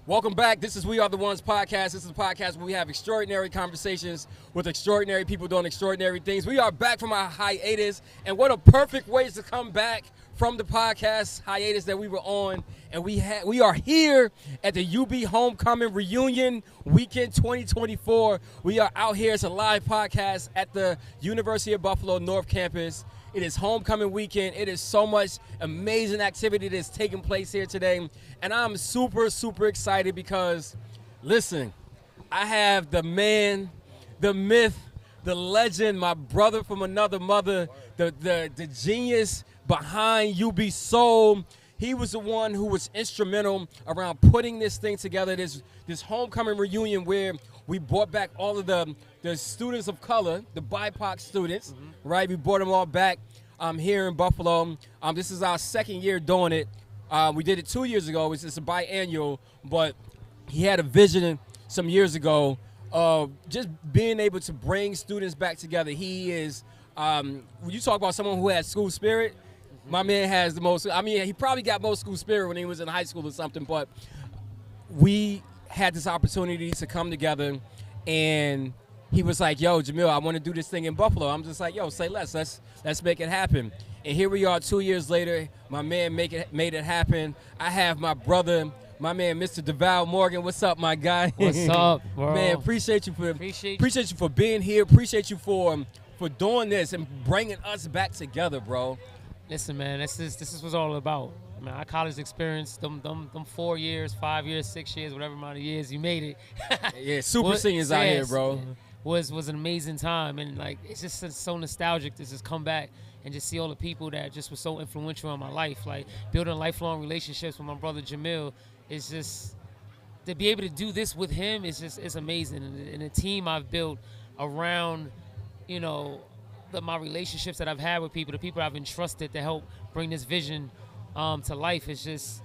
Welcome back. This is We Are The Ones podcast. This is a podcast where we have extraordinary conversations with extraordinary people doing extraordinary things. We are back from our hiatus, and what a perfect way to come back from the podcast hiatus that we were on. And we are here at the UB Homecoming Reunion Weekend 2024. We are out here. It's a live podcast at the University of Buffalo North Campus. It is homecoming weekend. It is so much amazing activity that's taking place here today. And I'm super, super excited because, listen, I have the man, the myth, the legend, my brother from another mother, the genius behind Ubiso. He was the one who was instrumental around putting this thing together, this homecoming reunion where we brought back all of the students of color, the BIPOC students, right? We brought them all back here in Buffalo. This is our second year doing it. We did it 2 years ago. It's a biannual, but he had a vision some years ago of just being able to bring students back together. He is, when you talk about someone who has school spirit, my man has the most. I mean, he probably got most school spirit when he was in high school or something, but we had this opportunity to come together, and he was like, yo, Jamil, I want to do this thing in Buffalo. I'm just like, yo, say less. Let's make it happen. And here we are 2 years later. My man made it happen. I have my brother, my man, Mr. Durval Morgan. What's up, my guy? What's up, bro? Man, appreciate you for being here. Appreciate you for doing this and bringing us back together, bro. Listen, man, this is what it's all about. I mean, our college experience, them 4 years, 5 years, 6 years, whatever amount of years you made it. Yeah, super seniors out here, bro. Was an amazing time, and like it's just so nostalgic to just come back and just see all the people that just were so influential in my life. Like building lifelong relationships with my brother Jamil is just, to be able to do this with him is just, it's amazing. And the team I've built around, you know, my relationships that I've had with people, the people I've entrusted to help bring this vision to life, is just,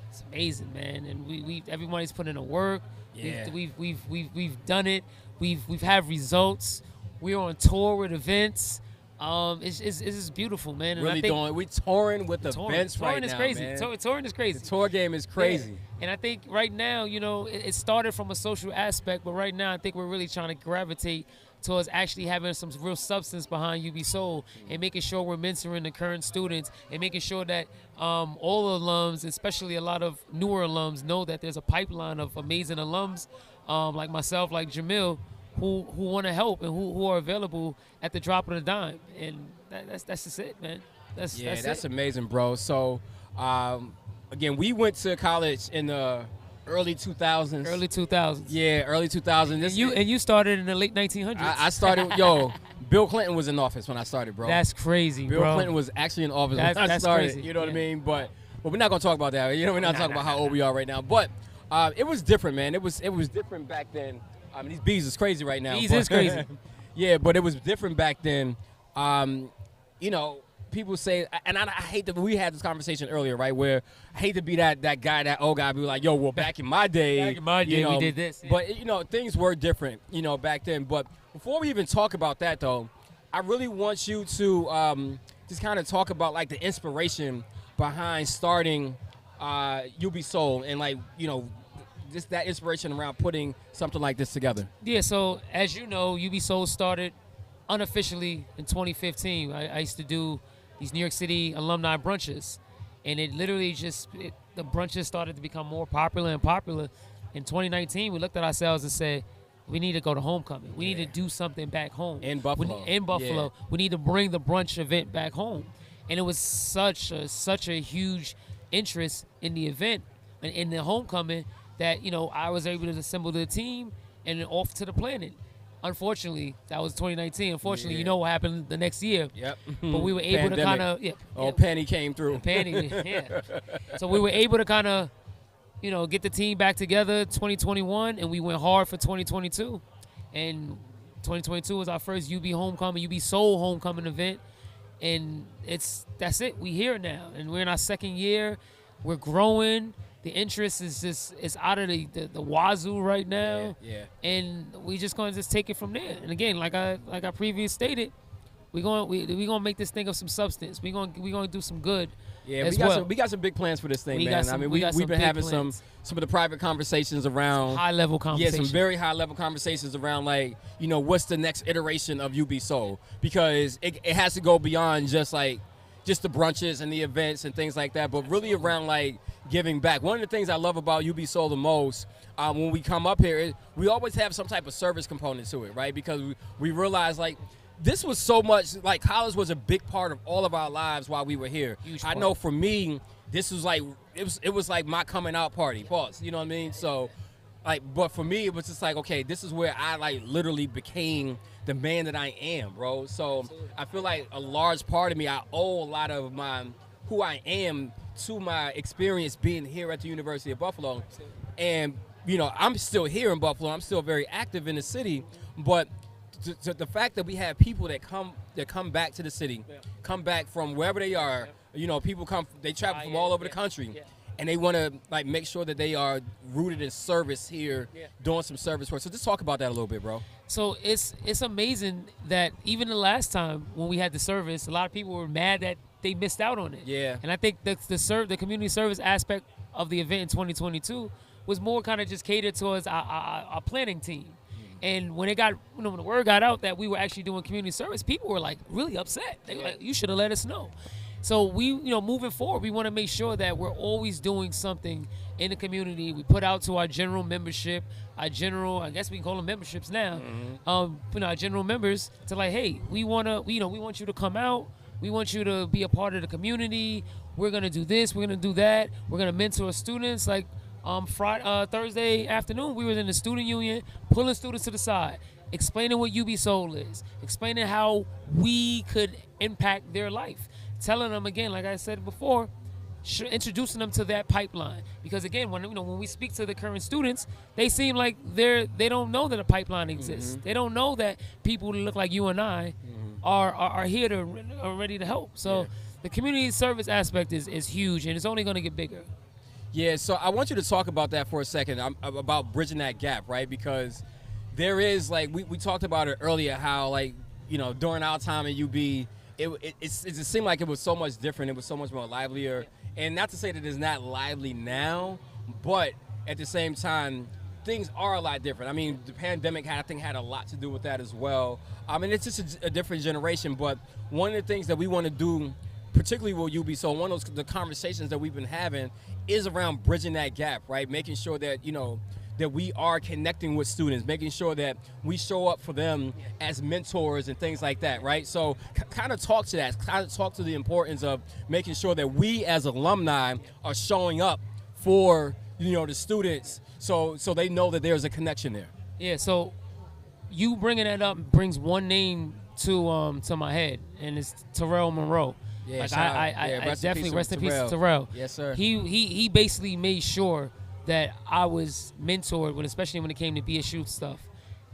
it's amazing, man. And we everybody's put in the work. Yeah. We've done it. We've had results. We're on tour with events. It's just beautiful, man. And really doing. We touring with events right now, crazy. man. Touring is crazy. The tour game is crazy. Yeah. And I think right now, you know, it started from a social aspect, but right now I think we're really trying to gravitate towards actually having some real substance behind Ubiso and making sure we're mentoring the current students and making sure that all alums, especially a lot of newer alums, know that there's a pipeline of amazing alums like myself, like Jamil, who want to help and who are available at the drop of the dime. And that's just it, man. That's amazing, bro. So, again, we went to college in the early 2000s. Early 2000s. Yeah, early 2000s. You started in the late 1900s. I started, Bill Clinton was in office when I started, bro. That's crazy, Bill bro. Clinton was actually in office when I started. Crazy. You know what I mean? But we're not going to talk about that. You know, we're not talking about how old we are right now. But it was different, man. It was different back then. I mean, these bees is crazy right now. Bees is crazy. Yeah, but it was different back then. You know, people say, and I hate that we had this conversation earlier, right, where I hate to be that guy, that old guy, be like, yo, well, back in my day, we did this. Yeah. But, you know, things were different, you know, back then. But before we even talk about that, though, I really want you to just kind of talk about, like, the inspiration behind starting Ubiso and, like, you know, just that inspiration around putting something like this together. Yeah, so as you know, Ubiso started unofficially in 2015. I used to do these New York City alumni brunches, and it literally the brunches started to become more popular and popular. In 2019, we looked at ourselves and said, we need to go to homecoming. We need to do something back home. In Buffalo. Yeah. We need to bring the brunch event back home. And it was such a huge interest in the event and in the homecoming that, you know, I was able to assemble the team and then off to the planet. Unfortunately, that was 2019. Unfortunately, you know what happened the next year. Yep. But we were able to kind of, Penny came through. Penny, yeah. So we were able to kind of, you know, get the team back together 2021, and we went hard for 2022. And 2022 was our first Ubiso homecoming event. And that's it. We here now, and we're in our second year. We're growing. The interest is just it's out of the wazoo right now. Yeah. And we just gonna just take it from there. And again, like I previously stated, we gonna make this thing of some substance. We gonna do some good. Yeah, we got some big plans for this thing, man. I mean, we've been having some of the private conversations around high level conversations. Yeah, some very high level conversations around, like, you know, what's the next iteration of Ubiso, because it has to go beyond just the brunches and the events and things like that, but really around like giving back. One of the things I love about Ubiso the most, when we come up here, we always have some type of service component to it, right? Because we realize, like, this was so much, like, college was a big part of all of our lives while we were here. I know for me, this was like, it was like my coming out party, pause, you know what I mean? So, like, but for me, it was just like, okay, this is where I, like, literally became the man that I am, bro. So I feel like a large part of me, I owe a lot of who I am to my experience being here at the University of Buffalo. And, you know, I'm still here in Buffalo. I'm still very active in the city, but to the fact that we have people that come back to the city, come back from wherever they are, you know, people they travel from all over the country, and they want to, like, make sure that they are rooted in service here, doing some service work. So just talk about that a little bit, bro. So it's amazing that even the last time when we had the service, a lot of people were mad that they missed out on it. Yeah. And I think the community service aspect of the event in 2022 was more kind of just catered towards our planning team. And when when the word got out that we were actually doing community service, people were, like, really upset. They were like, you should have let us know. So we, you know, moving forward, we want to make sure that we're always doing something in the community. We put out to our general membership, I guess we can call them memberships now, you know, our general members to, like, hey, we want you to come out. We want you to be a part of the community. We're going to do this. We're going to do that. We're going to mentor students. Like, Thursday afternoon, we were in the student union, pulling students to the side, explaining what Ubiso is, explaining how we could impact their life, telling them, again, like I said before, introducing them to that pipeline. Because again, when we speak to the current students, they seem like they don't know that a pipeline exists. They don't know that people who look like you and I are here are ready to help. So the community service aspect is huge, and it's only going to get bigger. Yeah, so I want you to talk about that for a second, about bridging that gap, right? Because there is, like, we talked about it earlier, how, like, you know, during our time at UB, it seemed like it was so much different. It was so much more livelier. And not to say that it's not lively now, but at the same time, things are a lot different. I mean, the pandemic, I think, had a lot to do with that as well. I mean, it's just a different generation. But one of the things that we want to do, particularly with Ubiso, one of the conversations that we've been having is around bridging that gap, right? Making sure that, you know, that we are connecting with students, making sure that we show up for them as mentors and things like that, right? So kind of talk to that, kind of talk to the importance of making sure that we as alumni are showing up for, you know, the students, so they know that there's a connection there. Yeah, so you bringing that up brings one name to my head, and it's Terrell Monroe. Yeah, like I definitely rest in peace to Terrell. Yes, sir. He basically made sure that I was mentored, especially when it came to BSU stuff.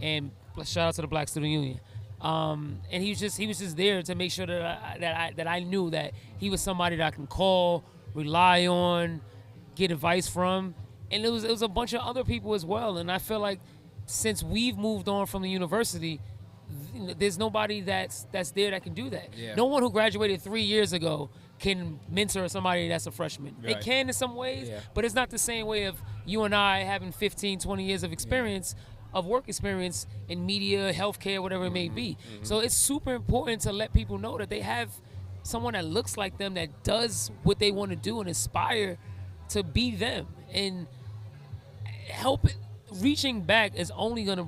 And shout out to the Black Student Union. And he was just there to make sure that I knew that he was somebody that I can call, rely on, get advice from. And it was a bunch of other people as well. And I feel like since we've moved on from the university, there's nobody that's there that can do that. Yeah. No one who graduated 3 years ago can mentor somebody that's a freshman. Right. They can in some ways, but it's not the same way of you and I having 15, 20 years of experience, of work experience in media, healthcare, whatever it may be. So it's super important to let people know that they have someone that looks like them, that does what they want to do and aspire to be them. And reaching back is only going to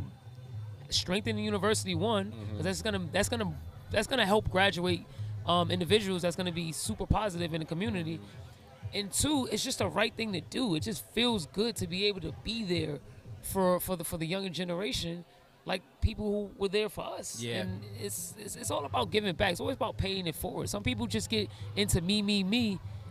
strengthen the university, one, because that's gonna help graduate individuals. That's gonna be super positive in the community, and two, it's just the right thing to do. It just feels good to be able to be there for the younger generation, like people who were there for us. Yeah. And it's all about giving back. It's always about paying it forward. Some people just get into me,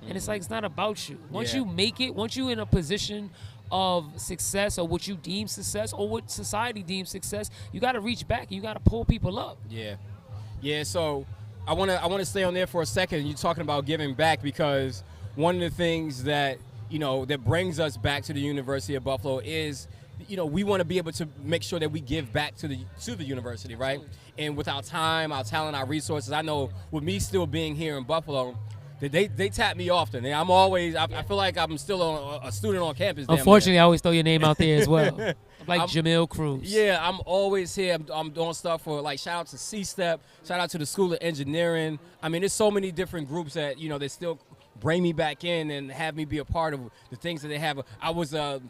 and it's like, it's not about you. Once you make it, once you're in a position of success, or what you deem success, or what society deems success, you got to reach back. You got to pull people up. Yeah. So I want to stay on there for a second. You're talking about giving back, because one of the things that, that brings us back to the University of Buffalo is, we want to be able to make sure that we give back to the university, right? And with our time, our talent, our resources, I know with me still being here in Buffalo, they tap me often. And I feel like I'm still a student on campus. Unfortunately, I always throw your name out there as well. Like Jamil Crews. Yeah, I'm always here. I'm doing stuff for, like, shout out to C-Step, shout out to the School of Engineering. I mean, there's so many different groups that, they still bring me back in and have me be a part of the things that they have. I was the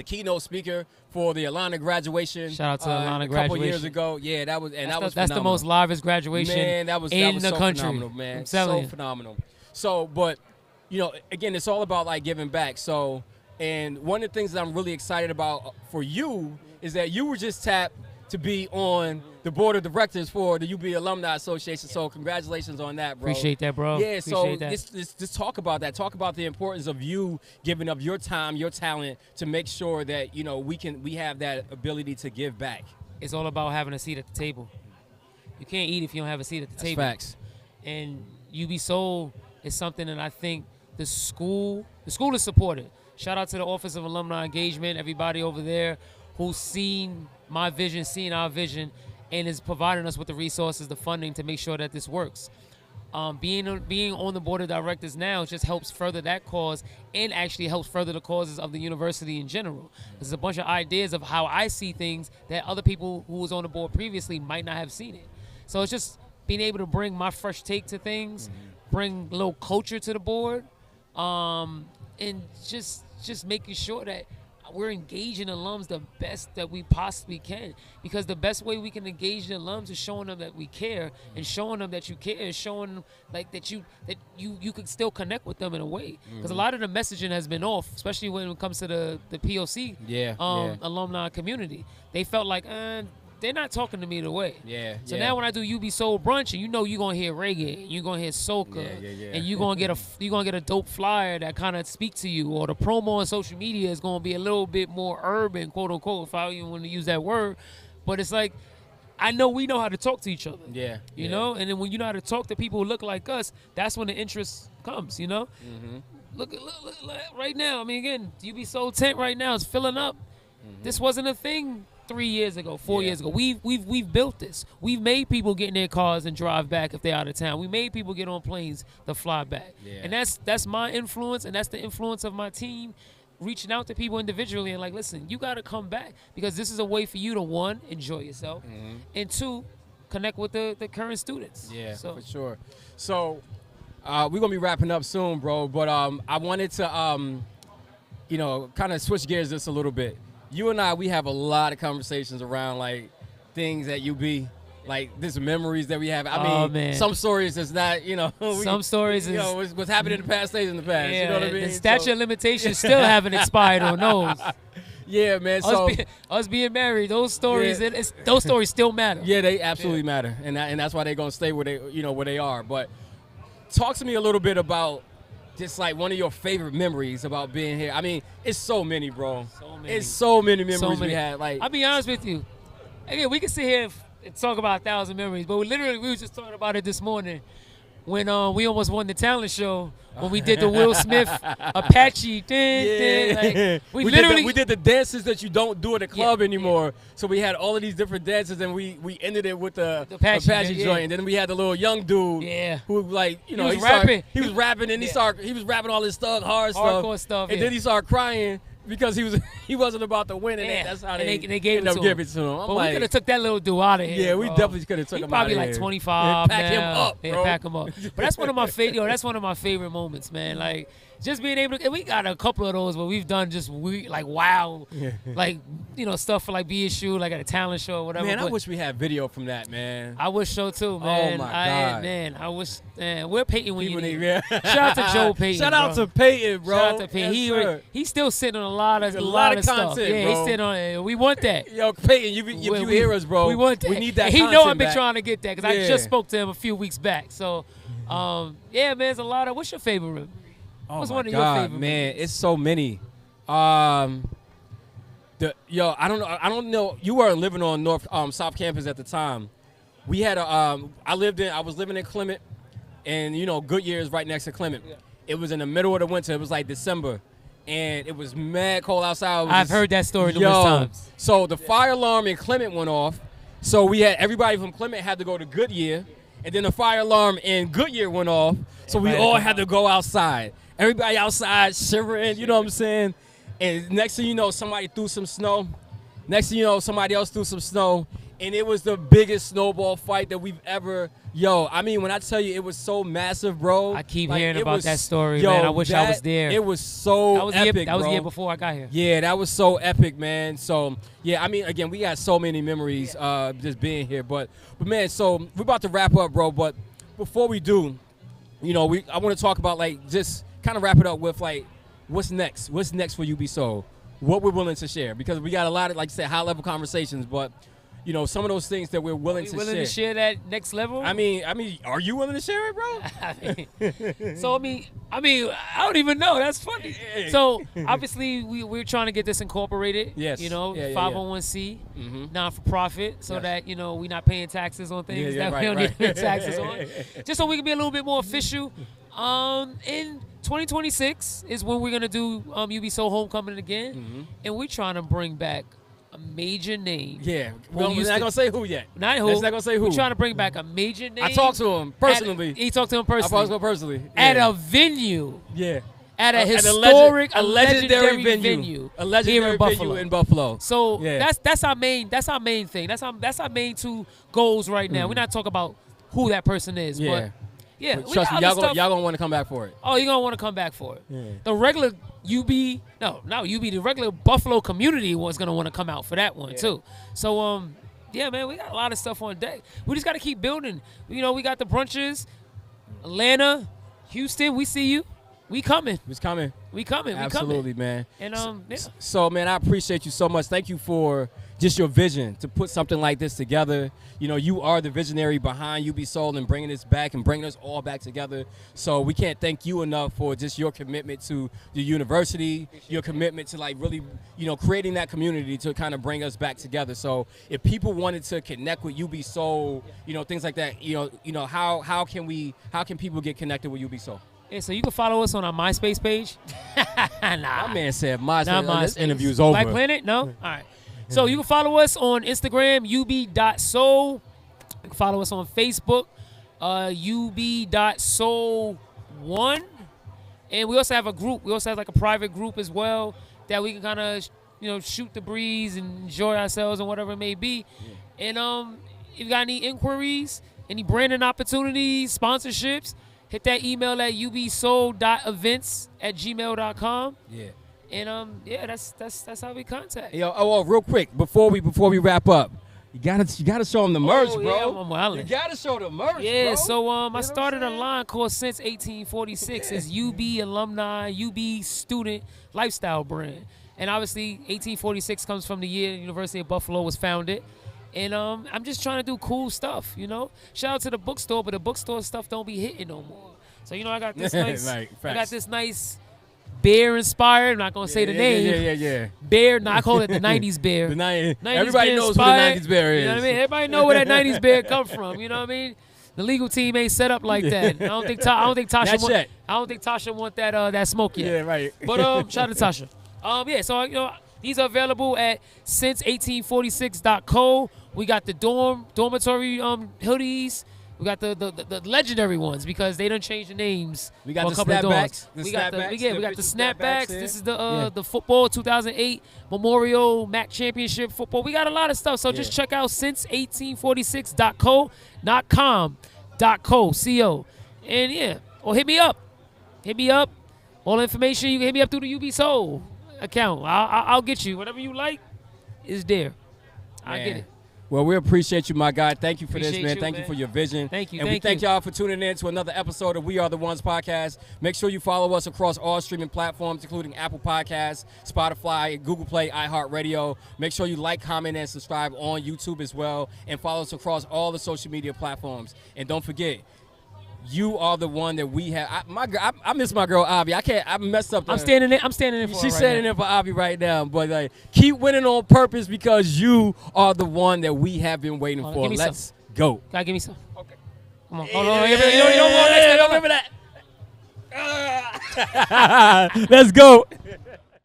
keynote speaker for the Alumni graduation. Shout out to Alumni graduation. A couple years ago. Yeah, that was that's the most livest graduation in the so country. Phenomenal, man. I'm telling you. Phenomenal. So, but, again, it's all about, like, giving back. So, and one of the things that I'm really excited about for you is that you were just tapped to be on the board of directors for the UB Alumni Association. So congratulations on that, bro. Appreciate that, bro. Yeah, so let's talk about that. Talk about the importance of you giving up your time, your talent to make sure that, we have that ability to give back. It's all about having a seat at the table. You can't eat if you don't have a seat at the table. Facts. And Ubiso is something that I think the school is supported. Shout out to the Office of Alumni Engagement, everybody over there who's seen my vision, seen our vision, and is providing us with the resources, the funding to make sure that this works. Being on the board of directors now just helps further that cause and actually helps further the causes of the university in general. There's a bunch of ideas of how I see things that other people who was on the board previously might not have seen it. So it's just being able to bring my fresh take to things, bring a little culture to the board, and just making sure that we're engaging alums the best that we possibly can, because the best way we can engage the alums is showing them that we care, and showing them that you care, and showing them like that you could still connect with them in a way, because a lot of the messaging has been off, especially when it comes to the POC alumni community. They felt like they're not talking to me the way. So now when I do UB Soul Brunch, and you're gonna hear reggae, you're gonna hear soca, and you're gonna get a dope flyer that kind of speak to you, or the promo on social media is gonna be a little bit more urban, quote unquote, if I even want to use that word. But it's like, I know we know how to talk to each other. You know, and then when you know how to talk to people who look like us, that's when the interest comes. Look right now. I mean, again, UB Soul tent right now is filling up. This wasn't a thing 3 years ago, 4 years ago. We've built this. We've made people get in their cars and drive back if they're out of town. We made people get on planes to fly back. And that's my influence, and that's the influence of my team, reaching out to people individually and like, listen, you got to come back, because this is a way for you to, one, enjoy yourself, and two, connect with the current students. For sure. So we're going to be wrapping up soon, bro, but I wanted to, kind of switch gears just a little bit. You and I, we have a lot of conversations around, like, things at UB, like, these memories that we have. I mean, some stories is not, some stories is... what's happened in the past stays in the past, you know what I mean? The statute of limitations still haven't expired on those. Yeah, man. So us being married, those stories, those stories still matter. Yeah, they absolutely matter, and that's why they're gonna stay where they are. But talk to me a little bit about just like one of your favorite memories about being here. I mean, it's so many, bro. It's so many memories we had. Like, I'll be honest with you. Again, we can sit here and talk about 1,000 memories, but we were just talking about it this morning when we almost won the talent show when we did the Will Smith Apache thing. Like, we did the dances that you don't do at a club anymore. So we had all of these different dances, and we ended it with the Apache joint. And then we had the little young dude who, like, he was rapping. He was rapping, and he was rapping all this hardcore stuff. And then he started crying because he wasn't about to win, and that's how they gave it to him. But we could have took that little dude out of here. Yeah, we definitely could have took him out of here. Probably like 25. Pack him up, bro. Pack him up. But that's one of my favorite moments, man. Like, just being able to, and we got a couple of those where we've done just stuff for like BSU, like at a talent show or whatever. Man, I wish we had video from that, man. I wish so too, man. Oh my God. I wish, where Peyton when you need. Shout out to Joe Peyton. Shout out to Peyton, bro. Shout out to Peyton. Yes, he's still sitting on a lot of content, stuff. Yeah, bro. He's sitting on it. We want that. Yo, Peyton, if you hear us, bro, we want that. We need that. And he content know I've been back. trying to get that, because I just spoke to him a few weeks back. So, man, there's a lot of. What's your favorite? What's one of your favorite? Man, it's so many. I don't know. You weren't living on South Campus at the time. We had I was living in Clement, and Goodyear is right next to Clement. Yeah. It was in the middle of the winter. It was like December, and it was mad cold outside. I've heard that story numerous times. So the fire alarm in Clement went off. So we had everybody from Clement had to go to Goodyear, and then the fire alarm in Goodyear went off. So we all had to go outside. Everybody outside shivering, you know what I'm saying? And next thing you know, somebody threw some snow. Next thing you know, somebody else threw some snow. And it was the biggest snowball fight that we've ever. I mean, when I tell you it was so massive, bro. I keep hearing about that story, man. I wish I was there. It was so epic, That was bro. the year before I got here. Yeah, that was so epic, man. So, yeah, I mean, again, we got so many memories just being here. But man, so we're about to wrap up, bro. But before we do, I want to talk about, like, just kind of wrap it up with, like, what's next? What's next for Ubiso? What we're willing to share. Because we got a lot of, like you said, high-level conversations, but some of those things that we're willing to share. Willing to share that next level? I mean, are you willing to share it, bro? So I don't even know. That's funny. So obviously we're trying to get this incorporated. Yes. 501c, non-for-profit, so that we're not paying taxes on things that we don't need to pay taxes on. Just so we can be a little bit more official. In 2026 is when we're gonna do Ubiso Homecoming again, and we're trying to bring back a major name. Yeah, we're not gonna say who yet. Not who. Let's not gonna say who. We're trying to bring back a major name. I talked to him personally. He talked to him personally. I talked to him personally. At a venue. Yeah. At a historic, a legendary venue. A legendary venue in Buffalo. So that's our main thing. That's our main two goals right now. We're not talking about who that person is, but but trust me, y'all gonna want to come back for it. Oh, you're gonna want to come back for it. Yeah. The regular the regular Buffalo community was gonna want to come out for that one too. So man, we got a lot of stuff on deck. We just got to keep building. We got the brunches, Atlanta, Houston. We see you. We coming. It's coming. We coming. Absolutely, man. And So, man, I appreciate you so much. Thank you for just your vision to put something like this together. You are the visionary behind Ubiso and bringing this back and bringing us all back together. So we can't thank you enough for just your commitment to the university, your commitment to, like, really, creating that community to kind of bring us back together. So if people wanted to connect with Ubiso, things like that, how can people get connected with Ubiso? Yeah, so you can follow us on our MySpace page. My man said MySpace. Not MySpace. This interview's over. Black Planet? No? All right. So you can follow us on Instagram, ub.soul. You can follow us on Facebook, ub.soul1. And we also have a group. We also have, like, a private group as well that we can kind of, shoot the breeze and enjoy ourselves and whatever it may be. Yeah. And if you got any inquiries, any branding opportunities, sponsorships, hit that email at ubsoul.events@gmail.com. Yeah. And that's how we contact. Yo, real quick before we wrap up, you gotta show them the merch, bro. Yeah, I'm wildin'. You gotta show the merch, yeah, bro. so I started a line called Since 1846. It's UB Alumni, UB Student Lifestyle Brand. And obviously 1846 comes from the year the University of Buffalo was founded. And I'm just trying to do cool stuff, Shout out to the bookstore, but the bookstore stuff don't be hitting no more. So I got this nice, bear inspired. I'm not gonna say the name. Yeah. Bear. No, I call it the '90s bear. The 90s. 90s Everybody bear knows inspired, who the '90s bear is. You know what I mean? Everybody know where that '90s bear come from. You know what I mean? The legal team ain't set up like that. I don't think Tasha want that smoke yet. Yeah, right. But shout out to Tasha. So these are available at since1846.co. We got the dormitory hoodies. We got the legendary ones because they done changed the names. We got a the couple of snapbacks. We got the snapbacks. This is the football 2008 Memorial MAC Championship football. We got a lot of stuff. So just check out since1846.co, not com.co, co. And or hit me up. All information you can hit me up through the Ubiso account. I'll get you whatever you like. Is there? I get it. Well, we appreciate you, my guy. Thank you for Appreciate this, man. you, Thank man. you for your vision. Thank you. And we thank y'all for tuning in to another episode of We Are the Ones podcast. Make sure you follow us across all streaming platforms, including Apple Podcasts, Spotify, Google Play, iHeartRadio. Make sure you like, comment, and subscribe on YouTube as well. And follow us across all the social media platforms. And don't forget, you are the one that we have. I miss my girl Avi. I messed up. I'm standing in for She's standing in for Avi right now. But keep winning on purpose because you are the one that we have been waiting for. Let's go. Gotta give me some. Okay. Come on. Hold on. You don't go next. Don't remember that. Let's go.